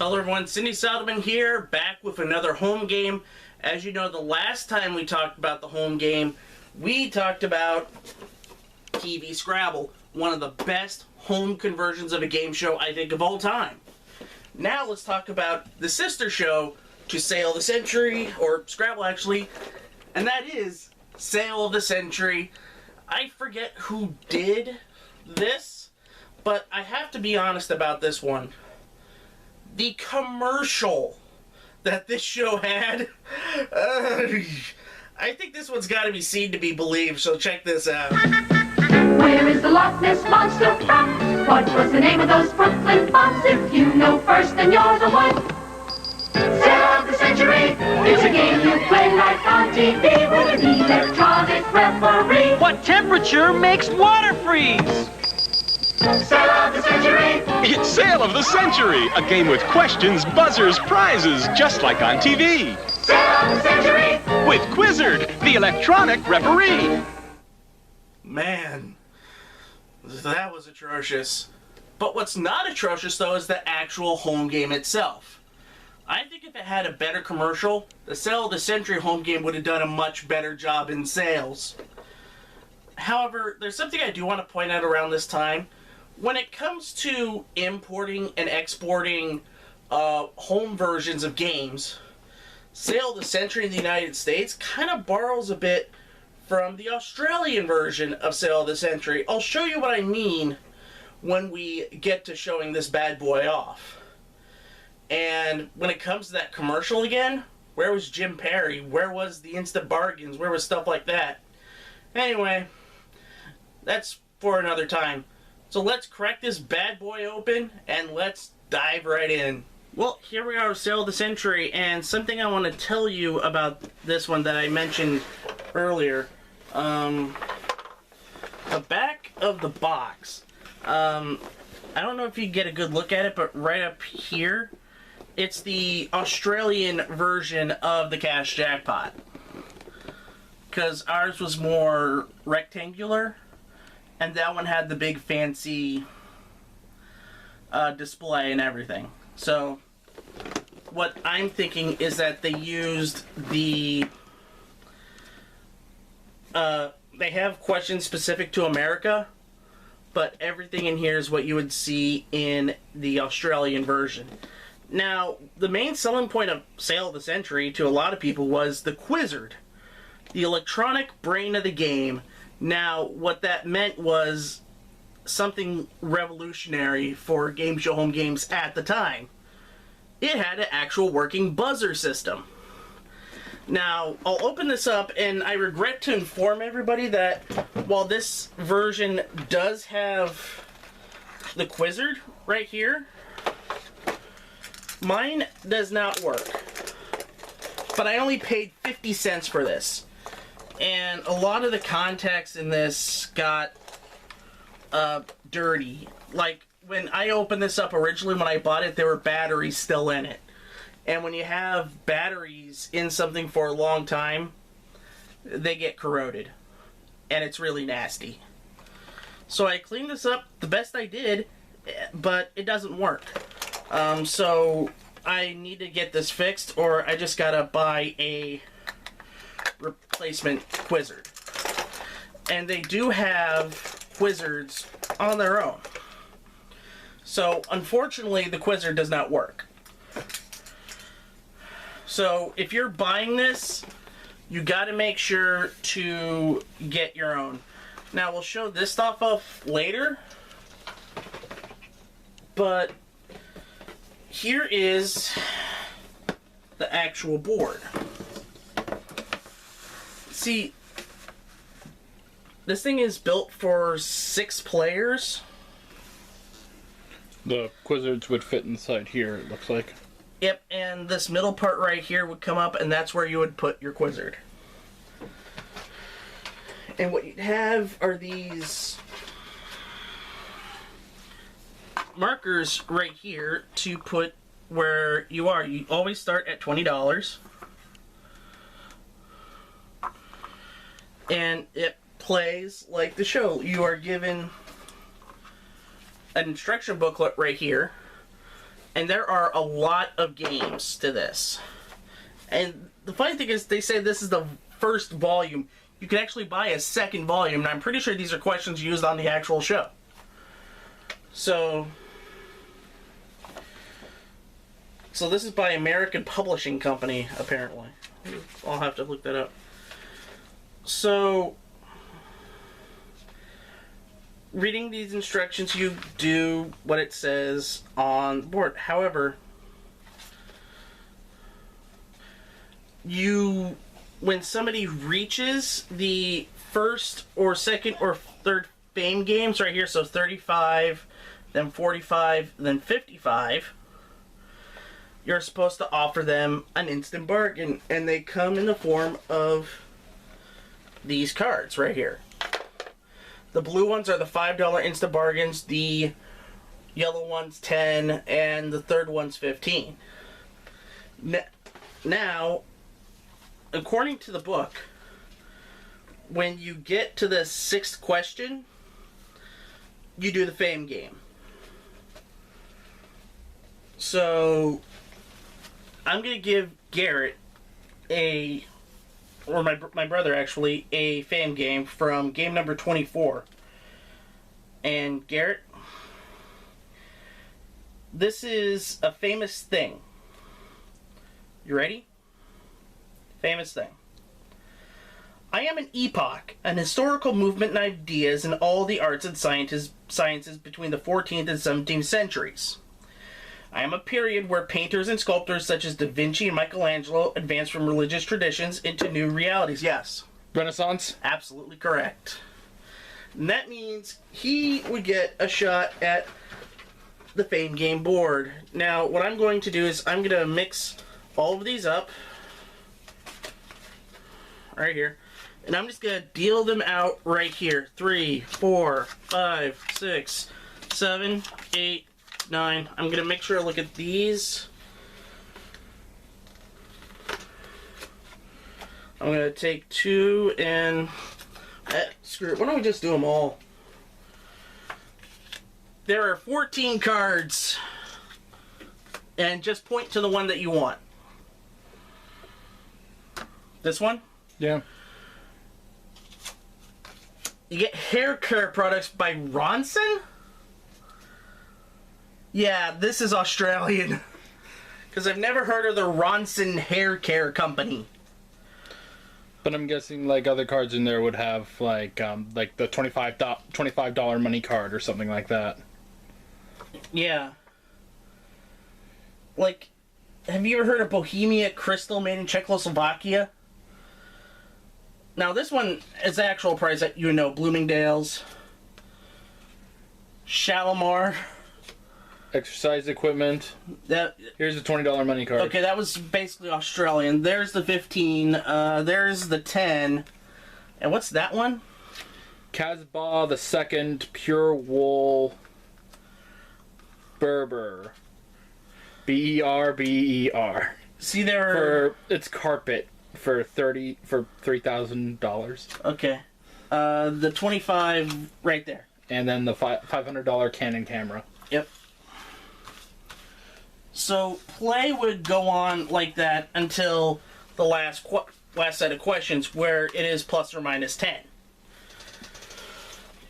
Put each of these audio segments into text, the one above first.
Hello everyone, Cyndi Seidelman here, back with another home game. As you know, the last time we talked about the home game, we talked about TV Scrabble, one of the best home conversions of a game show, I think, of all time. Now let's talk about the sister show to Sale of the Century, or Scrabble actually, and that is Sale of the Century. I forget who did this, but I have to be honest about this one. The commercial that this show had, I think this one's got to be seen to be believed, so check this out. Where is the Loch Ness Monster from? What was the name of those Brooklyn bombs? If you know first, then you're the one. Sale of the Century, it's a game you play like on TV with an electronic referee. What temperature makes water freeze? Sale of the Century. It's Sale of the Century, a game with questions, buzzers, prizes, just like on TV. Sale of the Century. With Quizzard, the electronic referee. Man, that was atrocious. But what's not atrocious, though, is the actual home game itself. I think if it had a better commercial, the Sale of the Century home game would have done a much better job in sales. However, there's something I do want to point out around this time. When it comes to importing and exporting home versions of games, Sale of the Century in the United States kind of borrows a bit from the Australian version of Sale of the Century. I'll show you what I mean when we get to showing this bad boy off. And when it comes to that commercial again, where was Jim Perry? Where was the instant bargains? Where was stuff like that? Anyway, that's for another time. So let's crack this bad boy open and let's dive right in. Well, here we are with Sale of the Century, and something I want to tell you about this one that I mentioned earlier. The back of the box. I don't know if you get a good look at it, but right up here, it's the Australian version of the Cash Jackpot. Because ours was more rectangular, and that one had the big fancy display and everything. So what I'm thinking is that they used the they have questions specific to America, but everything in here is what you would see in the Australian version. Now, the main selling point of Sale of the Century to a lot of people was the Quizzard, the electronic brain of the game. Now, what that meant was something revolutionary for game show home games at the time. It had an actual working buzzer system. Now, I'll open this up, and I regret to inform everybody that while this version does have the Quizzard right here, mine does not work. But I only paid 50 cents for this. And a lot of the context in this got dirty. Like, when I opened this up originally, when I bought it, there were batteries still in it. And when you have batteries in something for a long time, they get corroded. And it's really nasty. So I cleaned this up the best I did, but it doesn't work. So I need to get this fixed, or I just gotta buy a replacement Quizzard. And they do have Quizzards on their own. So unfortunately, the Quizzard does not work. So if you're buying this, you got to make sure to get your own. Now we'll show this stuff off later, but here is the actual board. See, this thing is built for 6 players. The Quizzards would fit inside here, it looks like. Yep, and this middle part right here would come up, and that's where you would put your Quizzard. And what you'd have are these markers right here to put where you are. You always start at $20. And it plays like the show. You are given an instruction booklet right here, And there are a lot of games to this. And the funny thing is, they say this is the first volume. You can actually buy a second volume, and I'm pretty sure these are questions used on the actual show. So this is by American Publishing Company, apparently. I'll have to look that up. So, reading these instructions, you do what it says on the board. However, when somebody reaches the first or second or third fame games right here, so 35, then 45, then 55, you're supposed to offer them an instant bargain, and they come in the form of these cards right here. The blue ones are the $5 instant bargains, the yellow one's 10, and the third one's 15. Now, according to the book, when you get to the 6th question, you do the fame game. So, I'm going to give Garrett my brother actually, a fame game from game number 24. And Garrett, this is a famous thing. You ready? Famous thing. I am an epoch, an historical movement and ideas in all the arts and sciences between the 14th and 17th centuries. I am a period where painters and sculptors such as Da Vinci and Michelangelo advanced from religious traditions into new realities. Yes. Renaissance? Absolutely correct. And that means he would get a shot at the fame game board. Now, what I'm going to do is I'm going to mix all of these up right here. And I'm just going to deal them out right here. 3, 4, 5, 6, 7, 8, 9. I'm going to make sure I look at these. I'm going to take 2 and... screw it. Why don't we just do them all? There are 14 cards. And just point to the one that you want. This one? Yeah. You get hair care products by Ronson? Yeah, this is Australian. Because I've never heard of the Ronson Hair Care Company. But I'm guessing like other cards in there would have like the $25 money card or something like that. Yeah. Like, have you ever heard of Bohemia Crystal made in Czechoslovakia? Now this one is the actual price that you know. Bloomingdale's, Shalimar. Exercise equipment. Here's a $20 money card. Okay, that was basically Australian. There's the 15. There's the 10. And what's that one? Casbah the Second Pure Wool Berber. Berber. See there. It's carpet for $3,000. Okay. The 25 right there. And then the $500 Canon camera. Yep. So play would go on like that until the last set of questions, where it is plus or minus 10.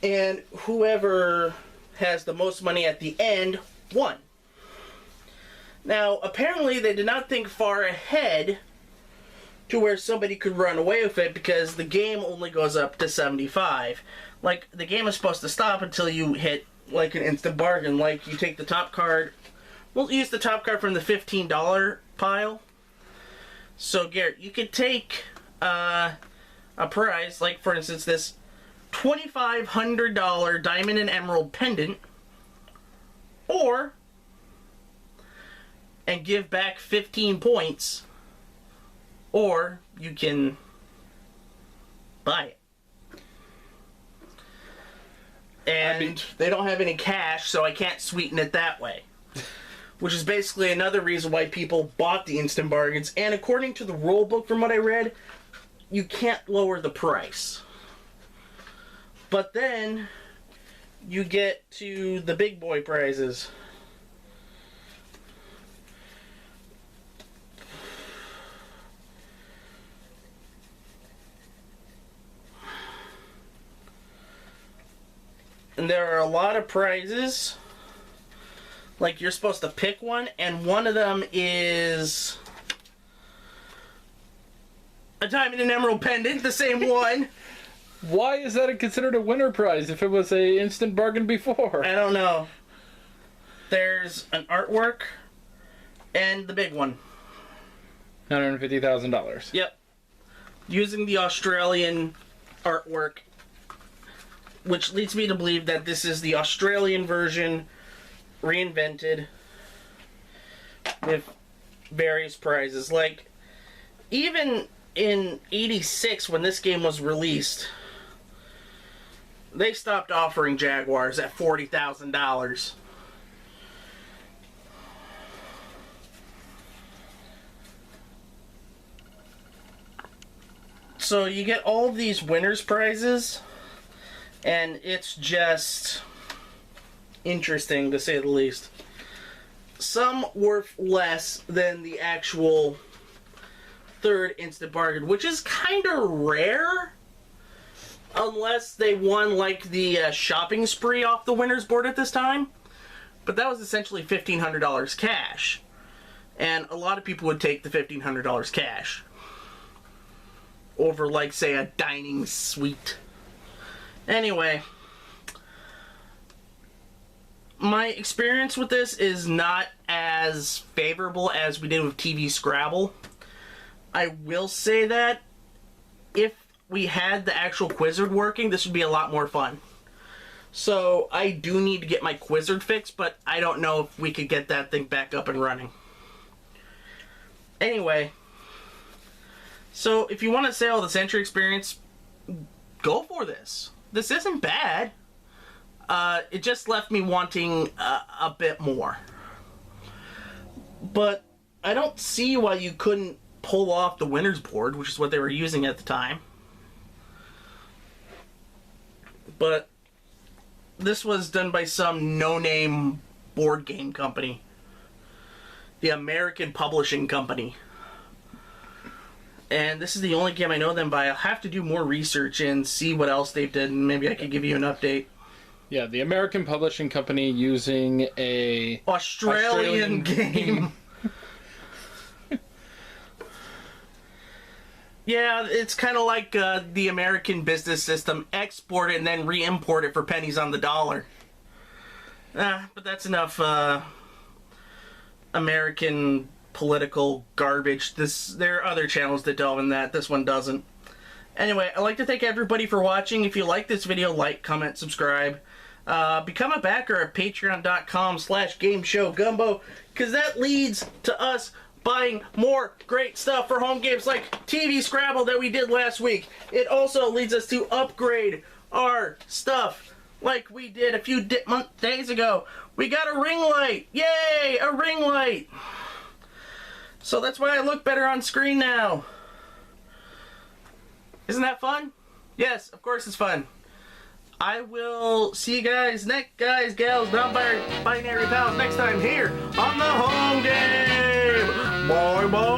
And whoever has the most money at the end won. Now, apparently they did not think far ahead to where somebody could run away with it, because the game only goes up to 75. Like, the game is supposed to stop until you hit, like, an instant bargain. Like, you take the top card. We'll use the top card from the $15 pile. So, Garrett, you could take a prize, like, for instance, this $2,500 diamond and emerald pendant, and give back 15 points, or you can buy it. And they don't have any cash, so I can't sweeten it that way. Which is basically another reason why people bought the instant bargains. And according to the rule book, from what I read, you can't lower the price. But then you get to the big boy prizes. there are a lot of prizes. Like, you're supposed to pick one, and one of them is a diamond and emerald pendant, the same one. Why is that considered a winner prize if it was a instant bargain before? I don't know. There's an artwork and the big one. $150,000. Yep. Using the Australian artwork, which leads me to believe that this is the Australian version reinvented with various prizes. Like, even in '86 when this game was released, they stopped offering Jaguars at $40,000. So you get all of these winners prizes, and it's just interesting to say the least. Some worth less than the actual third instant bargain, which is kind of rare, unless they won like the shopping spree off the winners board at this time. But that was essentially $1,500 cash, and a lot of people would take the $1,500 cash over, like, say, a dining suite. Anyway, my experience with this is not as favorable as we did with TV Scrabble. I will say that if we had the actual Quizzard working, this would be a lot more fun. So I do need to get my Quizzard fixed, but I don't know if we could get that thing back up and running. Anyway, so if you want to Sale of the Century experience, go for this. This isn't bad. It just left me wanting a bit more. But I don't see why you couldn't pull off the winners board, which is what they were using at the time. But this was done by some no-name board game company. The American Publishing Company. And this is the only game I know them by. I'll have to do more research and see what else they've done, and maybe I could give you an update. Yeah, the American Publishing Company using a Australian game. Yeah, it's kind of like the American business system. Export it and then re-import it for pennies on the dollar. But that's enough American political garbage. There are other channels that delve in that. This one doesn't. Anyway, I'd like to thank everybody for watching. If you like this video, like, comment, subscribe. Become a backer at patreon.com/GameShowGumbo, because that leads to us buying more great stuff for home games like TV Scrabble that we did last week. It also leads us to upgrade our stuff like we did a few days ago. We got a ring light. Yay, a ring light. So that's why I look better on screen now. Isn't that fun? Yes, of course it's fun. I will see you guys, guys, gals, non-binary pals next time here on the home game. Bye bye.